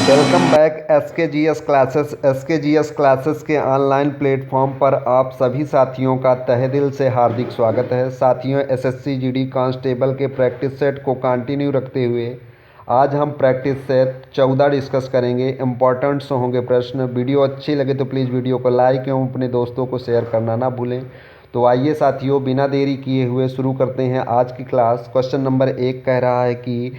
Welcome back S के G S classes के online platform पर आप सभी साथियों का तहे दिल से हार्दिक स्वागत है। साथियों, एसएससी जीडी कांस्टेबल के प्रैक्टिस सेट को कंटिन्यू रखते हुए आज हम प्रैक्टिस सेट 14 डिस्कस करेंगे। इम्पॉर्टेंट्स होंगे प्रश्न। वीडियो अच्छी लगे तो प्लीज़ वीडियो को लाइक एवं अपने दोस्तों को शेयर करना ना भूलें। तो आइए साथियों, बिना देरी किए हुए शुरू करते हैं आज की क्लास। क्वेश्चन नंबर 1 कह रहा है कि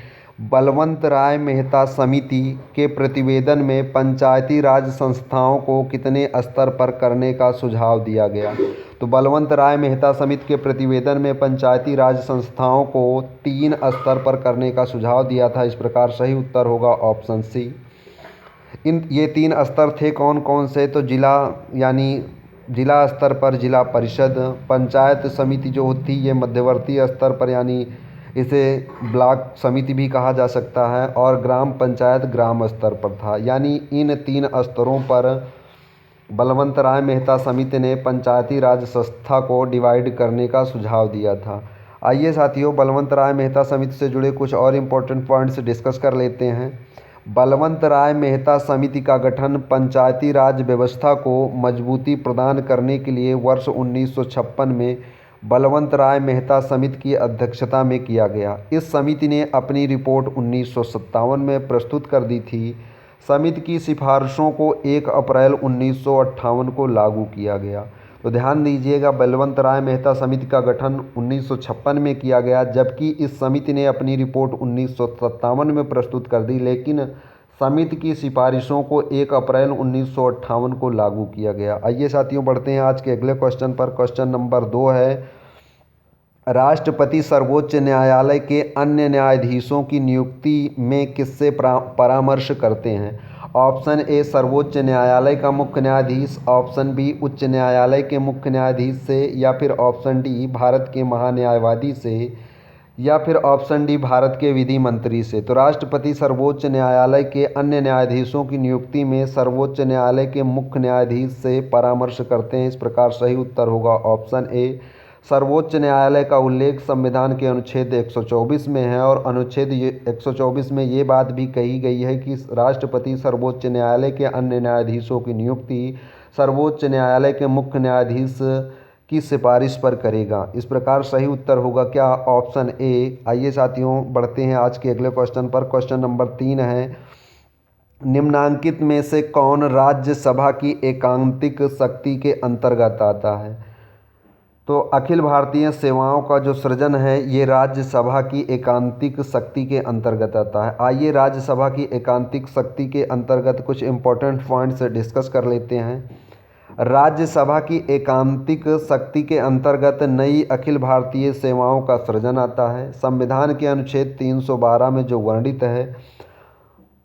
बलवंत राय मेहता समिति के प्रतिवेदन में पंचायती राज संस्थाओं को कितने स्तर पर करने का सुझाव दिया गया। तो बलवंत राय मेहता समिति के प्रतिवेदन में पंचायती राज संस्थाओं को 3 स्तर पर करने का सुझाव दिया था। इस प्रकार सही उत्तर होगा ऑप्शन सी। ये 3 स्तर थे कौन कौन से? तो जिला स्तर पर जिला परिषद, पंचायत समिति जो होती है ये मध्यवर्ती स्तर पर यानी इसे ब्लॉक समिति भी कहा जा सकता है, और ग्राम पंचायत ग्राम स्तर पर था। यानी इन 3 स्तरों पर बलवंत राय मेहता समिति ने पंचायती राज संस्था को डिवाइड करने का सुझाव दिया था। आइए साथियों, बलवंत राय मेहता समिति से जुड़े कुछ और इम्पोर्टेंट पॉइंट्स डिस्कस कर लेते हैं। बलवंत राय मेहता समिति का गठन पंचायती राज व्यवस्था को मजबूती प्रदान करने के लिए वर्ष 1956 में बलवंत राय मेहता समिति की अध्यक्षता में किया गया। इस समिति ने अपनी रिपोर्ट 1957 में प्रस्तुत कर दी थी। समिति की सिफारिशों को 1 अप्रैल 1958 को लागू किया गया। तो ध्यान दीजिएगा, बलवंत राय मेहता समिति का गठन 1956 में किया गया, जबकि इस समिति ने अपनी रिपोर्ट 1957 में प्रस्तुत कर दी, लेकिन समिति की सिफारिशों को 1 अप्रैल 1958 को लागू किया गया। आइए साथियों, बढ़ते हैं आज के अगले क्वेश्चन पर। क्वेश्चन नंबर 2 है, राष्ट्रपति सर्वोच्च न्यायालय के अन्य न्यायाधीशों की नियुक्ति में किससे परामर्श करते हैं? ऑप्शन ए सर्वोच्च न्यायालय का मुख्य न्यायाधीश, ऑप्शन बी उच्च न्यायालय के मुख्य न्यायाधीश से, या फिर ऑप्शन डी भारत के महान्यायवादी से, या फिर ऑप्शन डी भारत के विधि मंत्री से। तो राष्ट्रपति सर्वोच्च न्यायालय के अन्य न्यायाधीशों की नियुक्ति में सर्वोच्च न्यायालय के मुख्य न्यायाधीश से परामर्श करते हैं। इस प्रकार सही उत्तर होगा ऑप्शन ए। सर्वोच्च न्यायालय का उल्लेख संविधान के अनुच्छेद 124 में है, और अनुच्छेद 124 में ये बात भी कही गई है कि राष्ट्रपति सर्वोच्च न्यायालय के अन्य न्यायाधीशों की नियुक्ति सर्वोच्च न्यायालय के मुख्य न्यायाधीश की सिफारिश पर करेगा। इस प्रकार सही उत्तर होगा क्या? Option A. आइए साथियों, बढ़ते हैं आज के अगले क्वेश्चन पर। क्वेश्चन नंबर 3 है, निम्नांकित में से कौन राज्यसभा की एकांतिक शक्ति के अंतर्गत आता है? तो अखिल भारतीय सेवाओं का जो सृजन है ये राज्यसभा की एकांतिक शक्ति के अंतर्गत आता है। आइए राज्यसभा की एकांतिक शक्ति के अंतर्गत कुछ इम्पोर्टेंट पॉइंट्स डिस्कस कर लेते हैं। राज्यसभा की एकांतिक शक्ति के अंतर्गत नई अखिल भारतीय सेवाओं का सृजन आता है। संविधान के अनुच्छेद 312 में जो वर्णित है,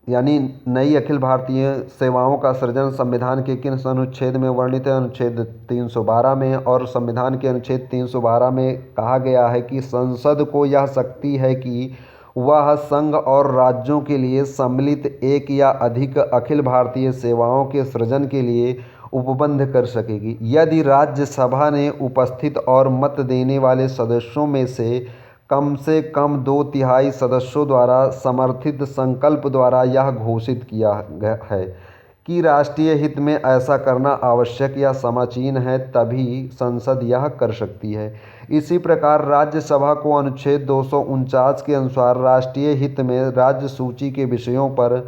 यानी नई अखिल भारतीय सेवाओं का सृजन संविधान के किन अनुच्छेद में वर्णित है? अनुच्छेद 312 में। और संविधान के अनुच्छेद 312 में कहा गया है कि संसद को यह शक्ति है कि वह संघ और राज्यों के लिए सम्मिलित एक या अधिक अखिल भारतीय सेवाओं के सृजन के लिए उपबंध कर सकेगी। यदि राज्यसभा ने उपस्थित और मत देने वाले सदस्यों में से कम 2/3 सदस्यों द्वारा समर्थित संकल्प द्वारा यह घोषित किया गया है कि राष्ट्रीय हित में ऐसा करना आवश्यक या समाचीन है, तभी संसद यह कर सकती है। इसी प्रकार राज्यसभा को अनुच्छेद 249 के अनुसार राष्ट्रीय हित में राज्य सूची के विषयों पर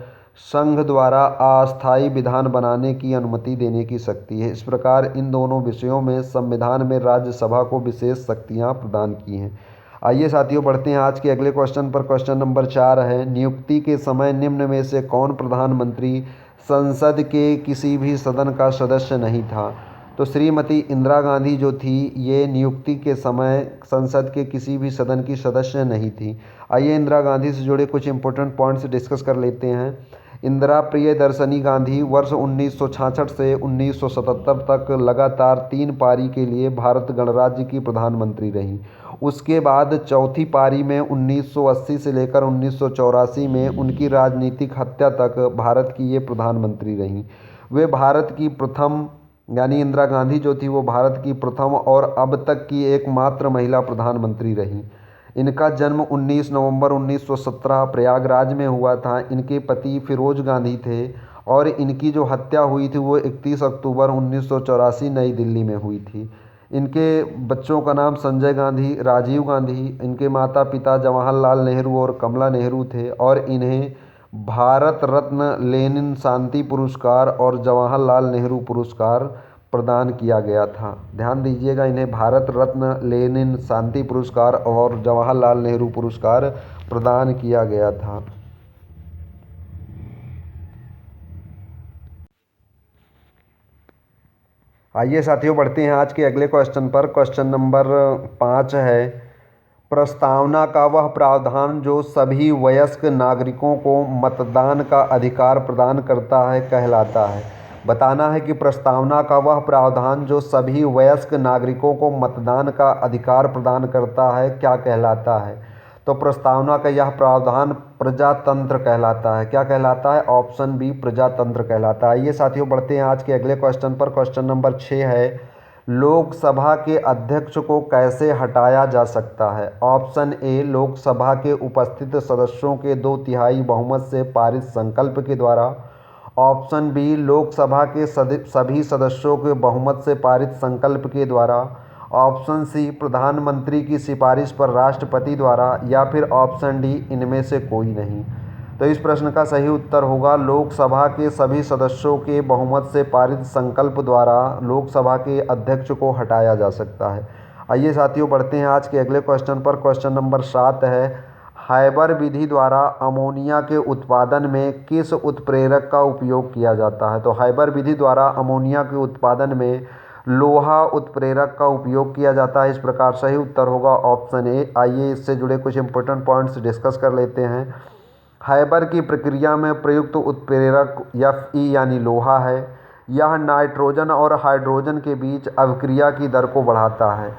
संघ द्वारा अस्थायी विधान बनाने की अनुमति देने की शक्ति है। इस प्रकार इन दोनों विषयों में संविधान में राज्यसभा को विशेष शक्तियाँ प्रदान की हैं। आइए साथियों, बढ़ते हैं आज के अगले क्वेश्चन पर। क्वेश्चन नंबर 4 है, नियुक्ति के समय निम्न में से कौन प्रधानमंत्री संसद के किसी भी सदन का सदस्य नहीं था? तो श्रीमती इंदिरा गांधी जो थी ये नियुक्ति के समय संसद के किसी भी सदन की सदस्य नहीं थी। आइए इंदिरा गांधी से जुड़े कुछ इंपॉर्टेंट पॉइंट्स डिस्कस कर लेते हैं। इंदिरा प्रियदर्शनी गांधी वर्ष 1966 से 1977 तक लगातार 3 पारी के लिए भारत गणराज्य की प्रधानमंत्री रहीं। उसके बाद चौथी पारी में 1980 से लेकर 1984 में उनकी राजनीतिक हत्या तक भारत की ये प्रधानमंत्री रहीं। वे भारत की प्रथम, यानी इंदिरा गांधी जो थी वो भारत की प्रथम और अब तक की एकमात्र महिला प्रधानमंत्री रहीं। इनका जन्म 19 नवंबर 1917 प्रयागराज में हुआ था। इनके पति फिरोज गांधी थे और इनकी जो हत्या हुई थी वो 31 अक्टूबर 1984 नई दिल्ली में हुई थी। इनके बच्चों का नाम संजय गांधी, राजीव गांधी, इनके माता पिता जवाहरलाल नेहरू और कमला नेहरू थे और इन्हें भारत रत्न, लेनिन शांति पुरस्कार और जवाहरलाल नेहरू पुरस्कार प्रदान किया गया था। ध्यान दीजिएगा, इन्हें भारत रत्न, लेनिन शांति पुरस्कार और जवाहरलाल नेहरू पुरस्कार प्रदान किया गया था। आइए साथियों, बढ़ते हैं आज के अगले क्वेश्चन पर। क्वेश्चन नंबर 5 है, प्रस्तावना का वह प्रावधान जो सभी वयस्क नागरिकों को मतदान का अधिकार प्रदान करता है कहलाता है। बताना है कि प्रस्तावना का वह प्रावधान जो सभी वयस्क नागरिकों को मतदान का अधिकार प्रदान करता है क्या कहलाता है। तो प्रस्तावना का यह प्रावधान प्रजातंत्र कहलाता है। क्या कहलाता है? ऑप्शन बी, प्रजातंत्र कहलाता है। आइए साथियों, बढ़ते हैं आज के अगले क्वेश्चन पर। क्वेश्चन नंबर 6 है, लोकसभा के अध्यक्ष को कैसे हटाया जा सकता है। ऑप्शन ए, लोकसभा के उपस्थित सदस्यों के 2/3 बहुमत से पारित संकल्प के द्वारा। ऑप्शन बी, लोकसभा के सभी सदस्यों के बहुमत से पारित संकल्प के द्वारा। ऑप्शन सी, प्रधानमंत्री की सिफारिश पर राष्ट्रपति द्वारा। या फिर ऑप्शन डी, इनमें से कोई नहीं। तो इस प्रश्न का सही उत्तर होगा लोकसभा के सभी सदस्यों के बहुमत से पारित संकल्प द्वारा लोकसभा के अध्यक्ष को हटाया जा सकता है। आइए साथियों, बढ़ते हैं आज के अगले क्वेश्चन पर। क्वेश्चन नंबर 7 है, हाइबर विधि द्वारा अमोनिया के उत्पादन में किस उत्प्रेरक का उपयोग किया जाता है। तो हाइबर विधि द्वारा अमोनिया के उत्पादन में लोहा उत्प्रेरक का उपयोग किया जाता है। इस प्रकार सही उत्तर होगा ऑप्शन ए। आइए इससे जुड़े कुछ इंपॉर्टेंट पॉइंट्स डिस्कस कर लेते हैं। हाइबर की प्रक्रिया में प्रयुक्त उत्प्रेरक Fe यानी लोहा है। यह नाइट्रोजन और हाइड्रोजन के बीच अभिक्रिया की दर को बढ़ाता है।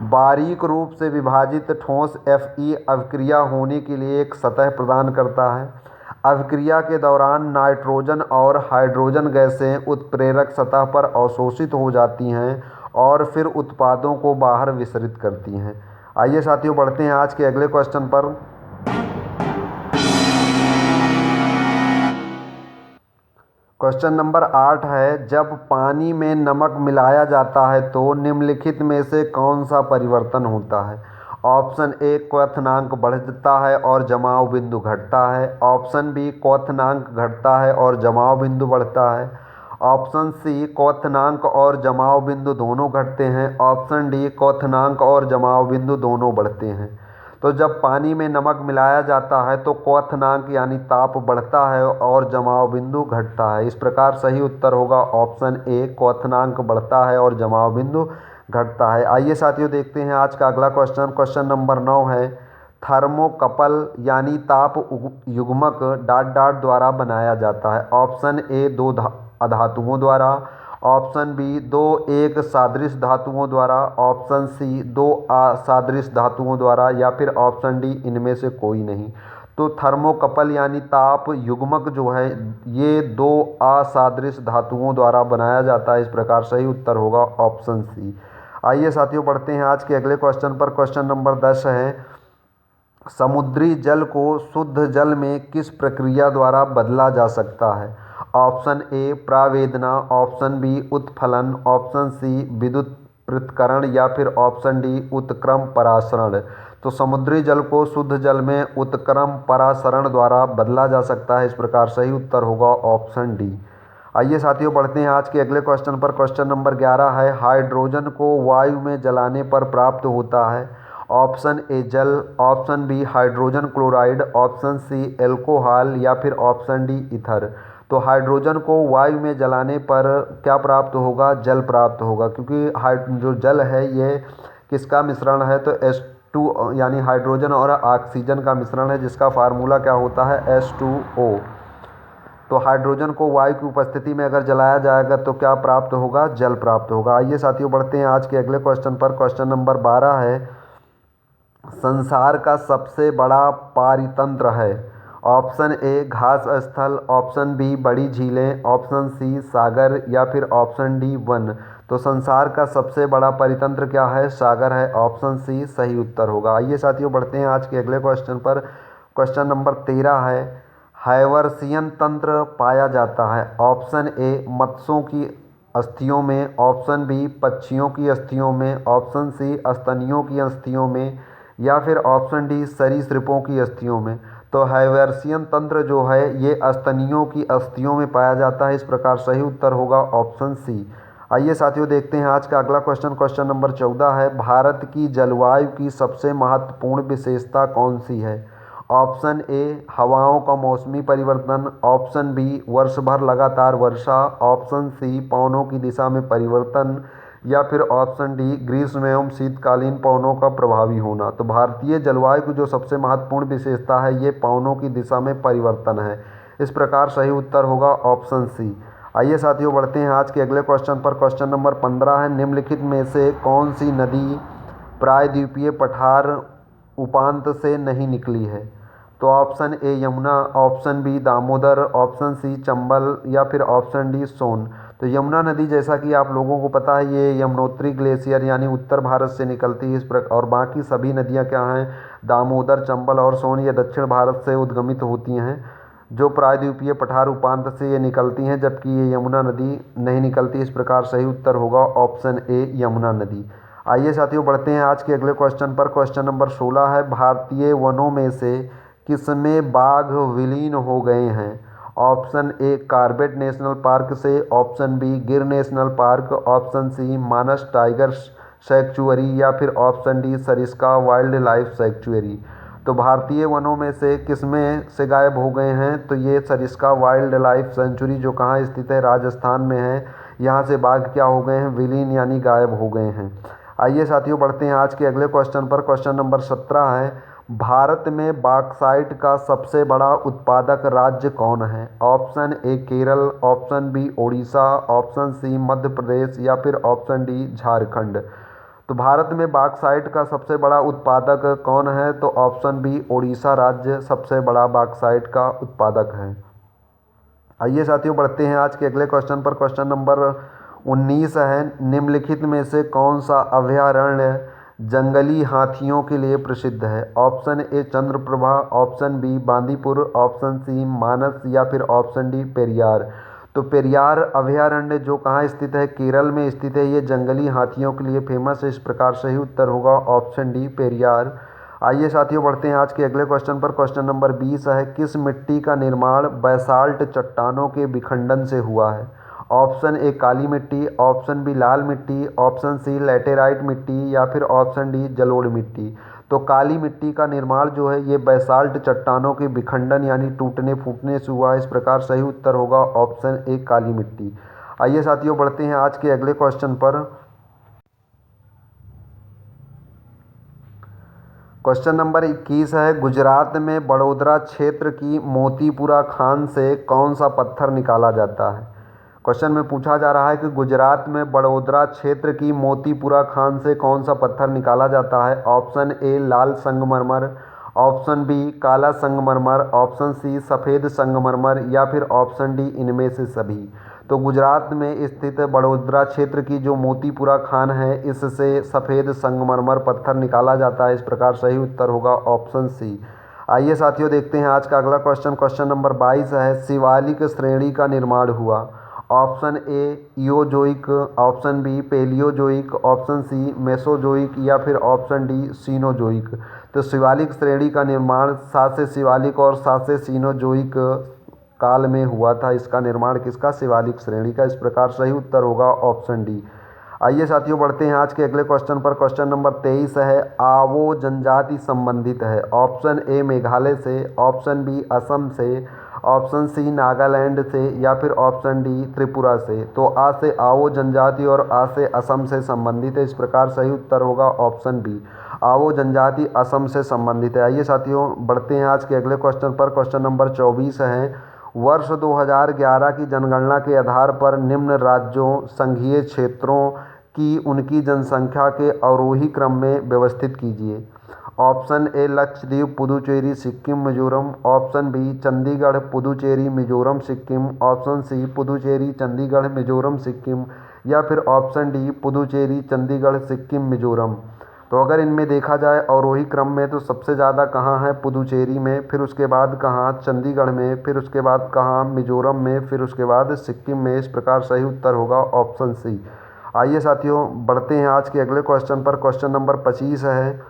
बारीक रूप से विभाजित ठोस Fe अभिक्रिया होने के लिए एक सतह प्रदान करता है। अभिक्रिया के दौरान नाइट्रोजन और हाइड्रोजन गैसें उत्प्रेरक सतह पर अवशोषित हो जाती हैं और फिर उत्पादों को बाहर विसरित करती हैं। आइए साथियों, बढ़ते हैं आज के अगले क्वेश्चन पर। क्वेश्चन नंबर 8 है, जब पानी में नमक मिलाया जाता है तो निम्नलिखित में से कौन सा परिवर्तन होता है। ऑप्शन ए, क्वथनांक बढ़ता है और जमाव बिंदु घटता है। ऑप्शन बी, क्वथनांक घटता है और जमाव बिंदु बढ़ता है। ऑप्शन सी, क्वथनांक और जमाव बिंदु दोनों घटते हैं। ऑप्शन डी, क्वथनांक और जमाव बिंदु दोनों बढ़ते हैं। तो जब पानी में नमक मिलाया जाता है तो क्वथनांक यानी ताप बढ़ता है और जमाव बिंदु घटता है। इस प्रकार सही उत्तर होगा ऑप्शन ए, क्वथनांक बढ़ता है और जमाव बिंदु घटता है। आइए साथियों, देखते हैं आज का अगला क्वेश्चन। क्वेश्चन नंबर 9 है, थर्मोकपल यानी ताप युग्मक डॉट डॉट द्वारा बनाया जाता है। ऑप्शन ए, 2 अधातुओं द्वारा। ऑप्शन बी, 2 एक सादृश धातुओं द्वारा। ऑप्शन सी, 2 असादृश धातुओं द्वारा। या फिर ऑप्शन डी, इनमें से कोई नहीं। तो थर्मोकपल यानी ताप युग्मक जो है ये 2 असादृश धातुओं द्वारा बनाया जाता है। इस प्रकार सही उत्तर होगा ऑप्शन सी। आइए साथियों, बढ़ते हैं आज के अगले क्वेश्चन पर। क्वेश्चन नंबर 10 है, समुद्री जल को शुद्ध जल में किस प्रक्रिया द्वारा बदला जा सकता है। ऑप्शन ए, प्रावेदना। ऑप्शन बी, उत्फलन। ऑप्शन सी, विद्युत पृथक्करण। या फिर ऑप्शन डी, उत्क्रम परासरण। तो समुद्री जल को शुद्ध जल में उत्क्रम परासरण द्वारा बदला जा सकता है। इस प्रकार सही उत्तर होगा ऑप्शन डी। आइए साथियों, बढ़ते हैं आज के अगले क्वेश्चन पर। क्वेश्चन नंबर 11 है, हाइड्रोजन को वायु में जलाने पर प्राप्त होता है। ऑप्शन ए, जल। Option B, hydrogen chloride. Option C, alcohol. या फिर ऑप्शन डी, ईथर। तो हाइड्रोजन को वायु में जलाने पर क्या प्राप्त होगा? जल प्राप्त होगा, क्योंकि जो जल है ये किसका मिश्रण है? तो H2 यानी हाइड्रोजन और ऑक्सीजन का मिश्रण है, जिसका फार्मूला क्या होता है? H2O। तो हाइड्रोजन को वायु की उपस्थिति में अगर जलाया जाएगा तो क्या प्राप्त होगा? जल प्राप्त होगा। आइए साथियों, बढ़ते हैं आज के अगले क्वेश्चन पर। क्वेश्चन नंबर 12 है, संसार का सबसे बड़ा पारितंत्र है। ऑप्शन ए, घास स्थल। ऑप्शन बी, बड़ी झीलें। ऑप्शन सी, सागर। या फिर ऑप्शन डी, वन। तो संसार का सबसे बड़ा परितंत्र क्या है? सागर है। ऑप्शन सी सही उत्तर होगा। आइए साथियों बढ़ते हैं आज के अगले क्वेश्चन पर। क्वेश्चन नंबर 13 है, हाइवर्सियन तंत्र पाया जाता है। ऑप्शन ए मत्स्यों की अस्थियों में, ऑप्शन बी पक्षियों की अस्थियों में, ऑप्शन सी स्तनियों की अस्थियों में, या फिर ऑप्शन डी सरीसृपों की अस्थियों में। तो हाइवर्सियन तंत्र जो है ये स्तनियों की अस्थियों में पाया जाता है। इस प्रकार सही उत्तर होगा ऑप्शन सी। आइए साथियों देखते हैं आज का अगला क्वेश्चन। क्वेश्चन नंबर 14 है, भारत की जलवायु की सबसे महत्वपूर्ण विशेषता कौन सी है? ऑप्शन ए हवाओं का मौसमी परिवर्तन, ऑप्शन बी वर्ष भर लगातार वर्षा, ऑप्शन सी पवनों की दिशा में परिवर्तन, या फिर ऑप्शन डी ग्रीष्म एवं शीतकालीन पवनों का प्रभावी होना। तो भारतीय जलवायु की जो सबसे महत्वपूर्ण विशेषता है ये पवनों की दिशा में परिवर्तन है। इस प्रकार सही उत्तर होगा ऑप्शन सी। आइए साथियों बढ़ते हैं आज के अगले क्वेश्चन पर। क्वेश्चन नंबर 15 है, निम्नलिखित में से कौन सी नदी प्रायद्वीपीय पठार उपांत से नहीं निकली है? तो option A Yamuna, option B Damodar, option C Chambal, या फिर ऑप्शन डी सोन। तो यमुना नदी जैसा कि आप लोगों को पता है ये यमुनोत्री ग्लेशियर यानी उत्तर भारत से निकलती है। इस प्रकार और बाकी सभी नदियां क्या हैं? दामोदर, चंबल और सोन ये दक्षिण भारत से उद्गमित होती हैं, जो प्रायद्वीपीय पठार उपांत से ये निकलती हैं, जबकि ये यमुना नदी नहीं निकलती। इस प्रकार सही उत्तर होगा ऑप्शन ए यमुना नदी। आइए साथियों बढ़ते हैं आज के अगले क्वेश्चन पर। क्वेश्चन नंबर 16 है, भारतीय वनों में से किसमें बाघ विलीन हो गए हैं? Option A Corbett national park से, option B Gir national park, option C Manas tiger sanctuary, या फिर option D Sariska wild life sanctuary. तो भारतीय वनों में से किसमें से गायब हो गए हैं? तो ये सरिस्का वाइल्ड लाइफ सेंचुरी जो कहाँ स्थित है? राजस्थान में है। यहाँ से बाघ क्या हो गए हैं? विलीन यानी गायब हो गए हैं। आइए साथियों बढ़ते हैं आज के अगले क्वेश्चन पर। क्वेश्चन नंबर 17 है, भारत में बॉक्साइट का सबसे बड़ा उत्पादक राज्य कौन है? Option A Kerala, option B Odisha, option C Madhya Pradesh, या फिर ऑप्शन डी झारखंड। तो भारत में बॉक्साइट का सबसे बड़ा उत्पादक कौन है? तो ऑप्शन बी ओडिशा राज्य सबसे बड़ा बॉक्साइट का उत्पादक है। आइए साथियों बढ़ते हैं आज के अगले क्वेश्चन पर। क्वेश्चन नंबर 19 है, निम्नलिखित में से कौन सा अभयारण्य जंगली हाथियों के लिए प्रसिद्ध है? Option A Chandraprabha, option B Bandipur, option C Manas, या फिर ऑप्शन डी पेरियार। तो पेरियार अभयारण्य जो कहाँ स्थित है? केरल में स्थित है। ये जंगली हाथियों के लिए फेमस है। इस प्रकार सही उत्तर होगा ऑप्शन डी पेरियार। आइए साथियों बढ़ते हैं आज के अगले क्वेश्चन पर। क्वेश्चन नंबर 20 है, किस मिट्टी का निर्माण बैसाल्ट चट्टानों के विखंडन से हुआ है? ऑप्शन ए काली मिट्टी, ऑप्शन बी लाल मिट्टी, ऑप्शन सी लैटेराइट मिट्टी, या फिर ऑप्शन डी जलोढ़ मिट्टी। तो काली मिट्टी का निर्माण जो है ये बैसाल्ट चट्टानों के विखंडन यानी टूटने फूटने से हुआ है। इस प्रकार सही उत्तर होगा ऑप्शन ए काली मिट्टी। आइए साथियों बढ़ते हैं आज के अगले क्वेश्चन पर। क्वेश्चन नंबर 21 है, गुजरात में बड़ोदरा क्षेत्र की मोतीपुरा खान से कौन सा पत्थर निकाला जाता है? क्वेश्चन में पूछा जा रहा है कि गुजरात में बड़ोदरा क्षेत्र की मोतीपुरा खान से कौन सा पत्थर निकाला जाता है? ऑप्शन ए लाल संगमरमर, ऑप्शन बी काला संगमरमर, ऑप्शन सी सफ़ेद संगमरमर, या फिर ऑप्शन डी इनमें से सभी। तो गुजरात में स्थित बड़ोदरा क्षेत्र की जो मोतीपुरा खान है इससे सफ़ेद संगमरमर पत्थर निकाला जाता है। इस प्रकार सही उत्तर होगा ऑप्शन सी। आइए साथियों देखते हैं आज का अगला क्वेश्चन। क्वेश्चन नंबर 22 है, शिवालिक श्रेणी का निर्माण हुआ। Option A Eozoic, option B Paleozoic, option C Mesozoic, या फिर ऑप्शन डी सीनोजोइक। तो शिवालिक श्रेणी का निर्माण सासे शिवालिक और सासे सीनोजोइक काल में हुआ था। इसका निर्माण किसका? शिवालिक श्रेणी का। इस प्रकार सही उत्तर होगा ऑप्शन डी। आइए साथियों बढ़ते हैं आज के अगले क्वेश्चन पर। क्वेश्चन नंबर 23 है, आवो जनजाति संबंधित है। ऑप्शन ए मेघालय से, ऑप्शन बी असम से, ऑप्शन सी नागालैंड से, या फिर ऑप्शन डी त्रिपुरा से। तो आ से आवो जनजाति और आ से असम से संबंधित है। इस प्रकार सही उत्तर होगा ऑप्शन बी, आवो जनजाति असम से संबंधित है। आइए साथियों बढ़ते हैं आज के अगले क्वेश्चन पर। क्वेश्चन नंबर 24 है, वर्ष 2011 की जनगणना के आधार पर निम्न राज्यों संघीय क्षेत्रों की उनकी जनसंख्या के अवरोही क्रम में व्यवस्थित कीजिए। Option A Lakshadweep Puducherry Sikkim Mizoram, option B Chandigarh Puducherry Mizoram Sikkim, option C Puducherry Chandigarh Mizoram Sikkim, या फिर ऑप्शन डी पुदुचेरी, चंडीगढ़, सिक्किम, मिजोरम। तो अगर इनमें देखा जाए अवरोही क्रम में तो सबसे ज़्यादा कहाँ है, पुदुचेरी में, फिर उसके बाद कहाँ चंडीगढ़ में, फिर उसके बाद कहाँ मिजोरम में, फिर उसके बाद सिक्किम में। इस प्रकार सही उत्तर होगा ऑप्शन सी। आइए साथियों बढ़ते हैं आज के अगले क्वेश्चन पर। क्वेश्चन नंबर 25 है,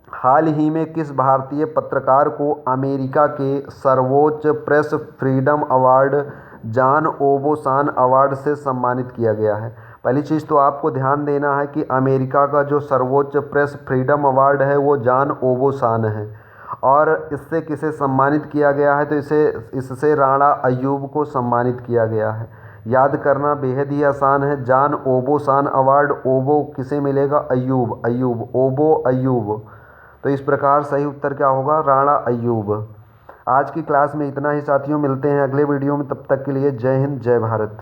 हाल ही में किस भारतीय पत्रकार को अमेरिका के सर्वोच्च press freedom award John Aubuchon award से सम्मानित किया गया है? पहली चीज़ तो आपको ध्यान देना है कि अमेरिका का जो सर्वोच्च प्रेस फ्रीडम अवार्ड है वो जॉन ओबोसान है, और इससे किसे सम्मानित किया गया है, तो इससे राणा अय्यूब को सम्मानित किया गया है। याद करना बेहद ही आसान है, जॉन ओबोसान अवार्ड, ओबो किसे मिलेगा, अय्यूब, अय्यूब, ओबो अय्यूब। तो इस प्रकार सही उत्तर क्या होगा, राणा अय्यूब। आज की क्लास में इतना ही साथियों, मिलते हैं अगले वीडियो में, तब तक के लिए जय हिंद जय भारत।